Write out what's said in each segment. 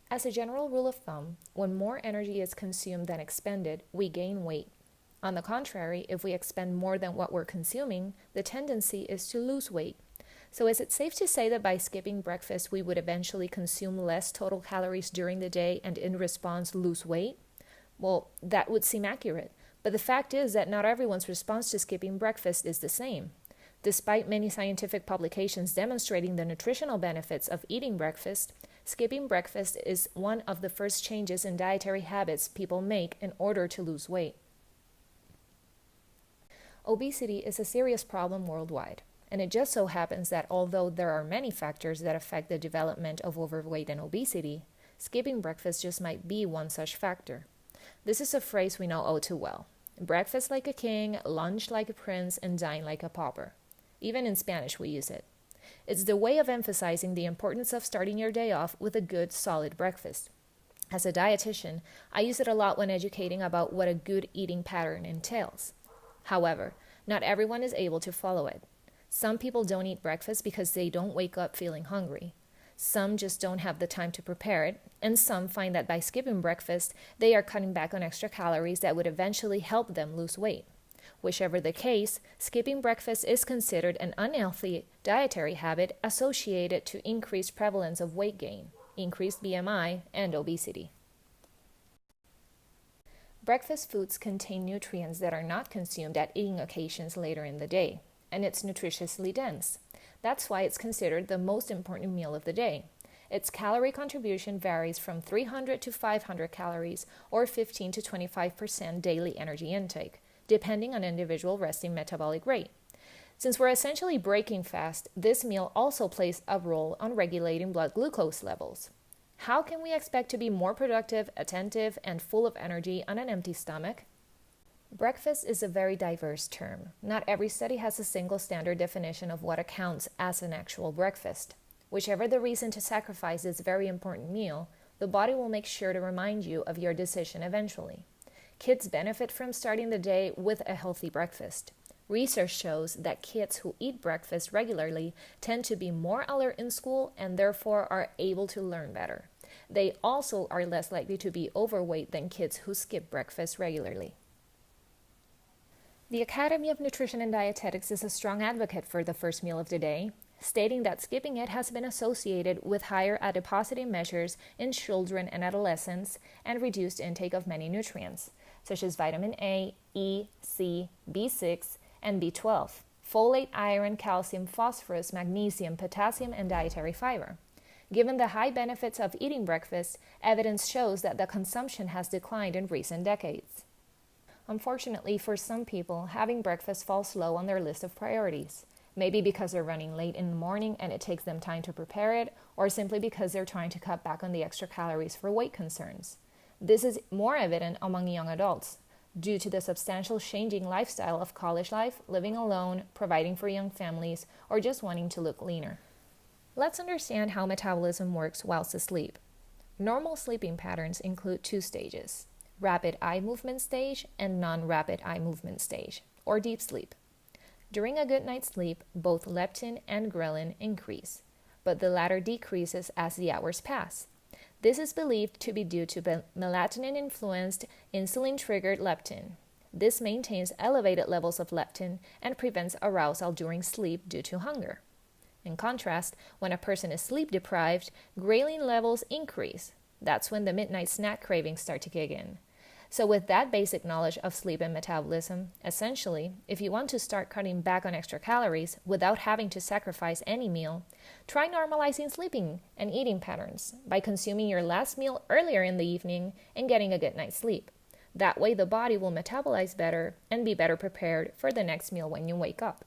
As a general rule of thumb, when more energy is consumed than expended, we gain weight. On the contrary, if we expend more than what we're consuming, the tendency is to lose weight. So is it safe to say that by skipping breakfast, we would eventually consume less total calories during the day and in response lose weight? Well, that would seem accurate. But the fact is that not everyone's response to skipping breakfast is the same. Despite many scientific publications demonstrating the nutritional benefits of eating breakfast, skipping breakfast is one of the first changes in dietary habits people make in order to lose weight. Obesity is a serious problem worldwide, and it just so happens that although there are many factors that affect the development of overweight and obesity, skipping breakfast just might be one such factor. This is a phrase we know all too well. Breakfast like a king, lunch like a prince, and dine like a pauper. Even in Spanish we use it. It's the way of emphasizing the importance of starting your day off with a good, solid breakfast. As a dietitian, I use it a lot when educating about what a good eating pattern entails. However, not everyone is able to follow it. Some people don't eat breakfast because they don't wake up feeling hungry. Some just don't have the time to prepare it, and some find that by skipping breakfast, they are cutting back on extra calories that would eventually help them lose weight. Whichever the case, skipping breakfast is considered an unhealthy dietary habit associated to increased prevalence of weight gain, increased BMI, and obesity. Breakfast foods contain nutrients that are not consumed at eating occasions later in the day, and it's nutritiously dense. That's why it's considered the most important meal of the day. Its calorie contribution varies from 300 to 500 calories or 15 to 25% daily energy intake, depending on individual resting metabolic rate. Since we're essentially breaking fast, this meal also plays a role on regulating blood glucose levels. How can we expect to be more productive, attentive, and full of energy on an empty stomach? Breakfast is a very diverse term. Not every study has a single standard definition of what accounts as an actual breakfast. Whichever the reason to sacrifice this very important meal, the body will make sure to remind you of your decision eventually. Kids benefit from starting the day with a healthy breakfast. Research shows that kids who eat breakfast regularly tend to be more alert in school and therefore are able to learn better. They also are less likely to be overweight than kids who skip breakfast regularly. The Academy of Nutrition and Dietetics is a strong advocate for the first meal of the day, stating that skipping it has been associated with higher adiposity measures in children and adolescents and reduced intake of many nutrients, such as vitamin A, E, C, B6, and B12, folate, iron, calcium, phosphorus, magnesium, potassium, and dietary fiber. Given the high benefits of eating breakfast, evidence shows that the consumption has declined in recent decades. Unfortunately, for some people, having breakfast falls low on their list of priorities. Maybe because they're running late in the morning and it takes them time to prepare it, or simply because they're trying to cut back on the extra calories for weight concerns. This is more evident among young adults, due to the substantial changing lifestyle of college life, living alone, providing for young families, or just wanting to look leaner. Let's understand how metabolism works whilst asleep. Normal sleeping patterns include two stages: rapid eye movement stage and non-rapid eye movement stage, or deep sleep. During a good night's sleep, both leptin and ghrelin increase, but the latter decreases as the hours pass. This is believed to be due to melatonin-influenced, insulin-triggered leptin. This maintains elevated levels of leptin and prevents arousal during sleep due to hunger. In contrast, when a person is sleep-deprived, ghrelin levels increase. That's when the midnight snack cravings start to kick in. So with that basic knowledge of sleep and metabolism, essentially, if you want to start cutting back on extra calories without having to sacrifice any meal, try normalizing sleeping and eating patterns by consuming your last meal earlier in the evening and getting a good night's sleep. That way the body will metabolize better and be better prepared for the next meal when you wake up.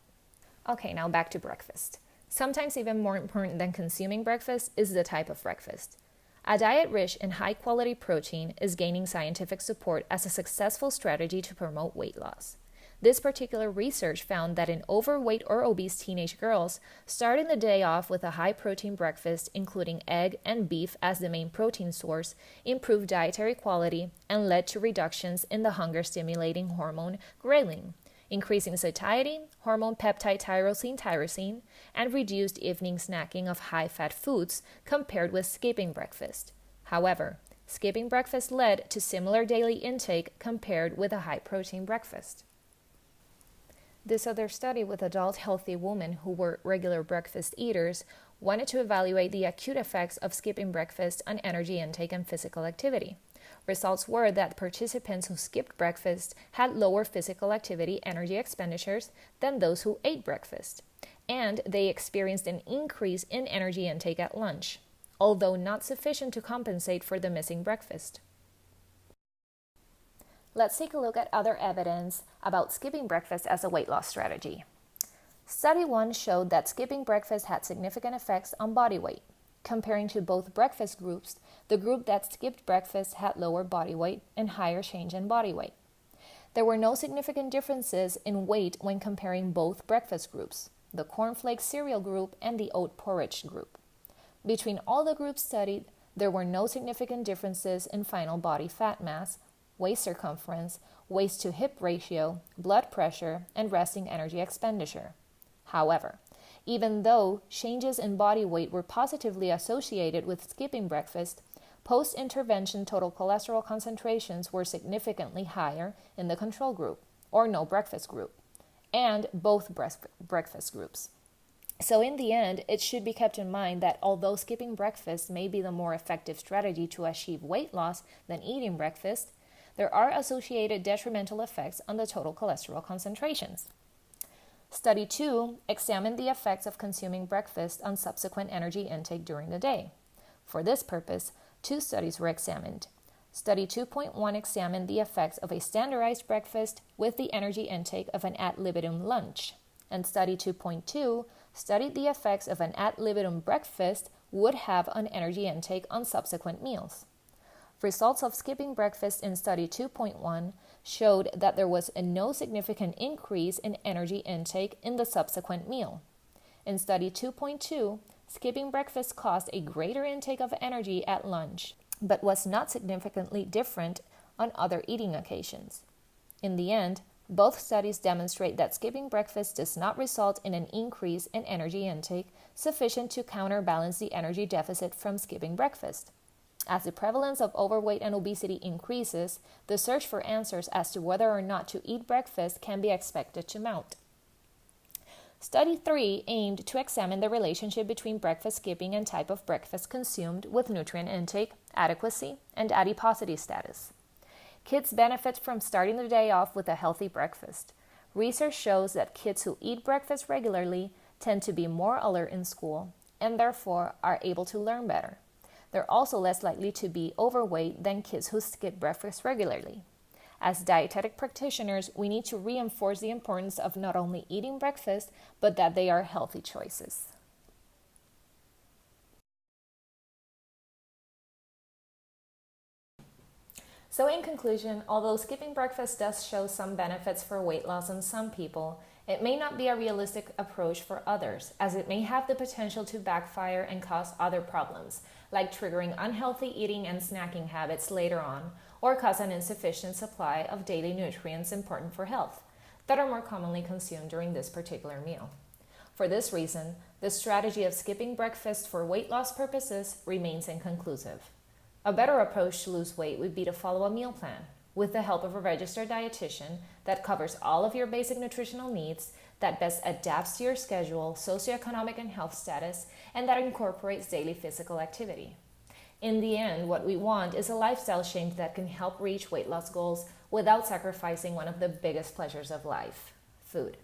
Okay, now back to breakfast. Sometimes even more important than consuming breakfast is the type of breakfast. A diet rich in high-quality protein is gaining scientific support as a successful strategy to promote weight loss. This particular research found that in overweight or obese teenage girls, starting the day off with a high-protein breakfast, including egg and beef as the main protein source, improved dietary quality and led to reductions in the hunger-stimulating hormone ghrelin, increasing satiety, hormone peptide tyrosine, and reduced evening snacking of high-fat foods compared with skipping breakfast. However, skipping breakfast led to similar daily intake compared with a high-protein breakfast. This other study with adult healthy women who were regular breakfast eaters wanted to evaluate the acute effects of skipping breakfast on energy intake and physical activity. Results were that participants who skipped breakfast had lower physical activity energy expenditures than those who ate breakfast, and they experienced an increase in energy intake at lunch, although not sufficient to compensate for the missing breakfast. Let's take a look at other evidence about skipping breakfast as a weight loss strategy. Study 1 showed that skipping breakfast had significant effects on body weight. Comparing to both breakfast groups, the group that skipped breakfast had lower body weight and higher change in body weight. There were no significant differences in weight when comparing both breakfast groups, the cornflakes cereal group and the oat porridge group. Between all the groups studied, there were no significant differences in final body fat mass, waist circumference, waist to hip ratio, blood pressure, and resting energy expenditure. However, even though changes in body weight were positively associated with skipping breakfast, post-intervention total cholesterol concentrations were significantly higher in the control group, or no breakfast group, and both breakfast groups. So in the end, it should be kept in mind that although skipping breakfast may be the more effective strategy to achieve weight loss than eating breakfast, there are associated detrimental effects on the total cholesterol concentrations. Study 2 examined the effects of consuming breakfast on subsequent energy intake during the day. For this purpose, 2 studies were examined. Study 2.1 examined the effects of a standardized breakfast with the energy intake of an ad libitum lunch, and Study 2.2 studied the effects of an ad libitum breakfast would have on energy intake on subsequent meals. Results of skipping breakfast in Study 2.1 showed that there was no significant increase in energy intake in the subsequent meal. In Study 2.2, skipping breakfast caused a greater intake of energy at lunch, but was not significantly different on other eating occasions. In the end, both studies demonstrate that skipping breakfast does not result in an increase in energy intake sufficient to counterbalance the energy deficit from skipping breakfast. As the prevalence of overweight and obesity increases, the search for answers as to whether or not to eat breakfast can be expected to mount. Study 3 aimed to examine the relationship between breakfast skipping and type of breakfast consumed with nutrient intake, adequacy, and adiposity status. Kids benefit from starting the day off with a healthy breakfast. Research shows that kids who eat breakfast regularly tend to be more alert in school and therefore are able to learn better. They're also less likely to be overweight than kids who skip breakfast regularly. As dietetic practitioners, we need to reinforce the importance of not only eating breakfast, but that they are healthy choices. So in conclusion, although skipping breakfast does show some benefits for weight loss in some people, it may not be a realistic approach for others, as it may have the potential to backfire and cause other problems, like triggering unhealthy eating and snacking habits later on, or cause an insufficient supply of daily nutrients important for health that are more commonly consumed during this particular meal. For this reason, the strategy of skipping breakfast for weight loss purposes remains inconclusive. A better approach to lose weight would be to follow a meal plan with the help of a registered dietitian that covers all of your basic nutritional needs, that best adapts to your schedule, socioeconomic and health status, and that incorporates daily physical activity. In the end, what we want is a lifestyle change that can help reach weight loss goals without sacrificing one of the biggest pleasures of life, food.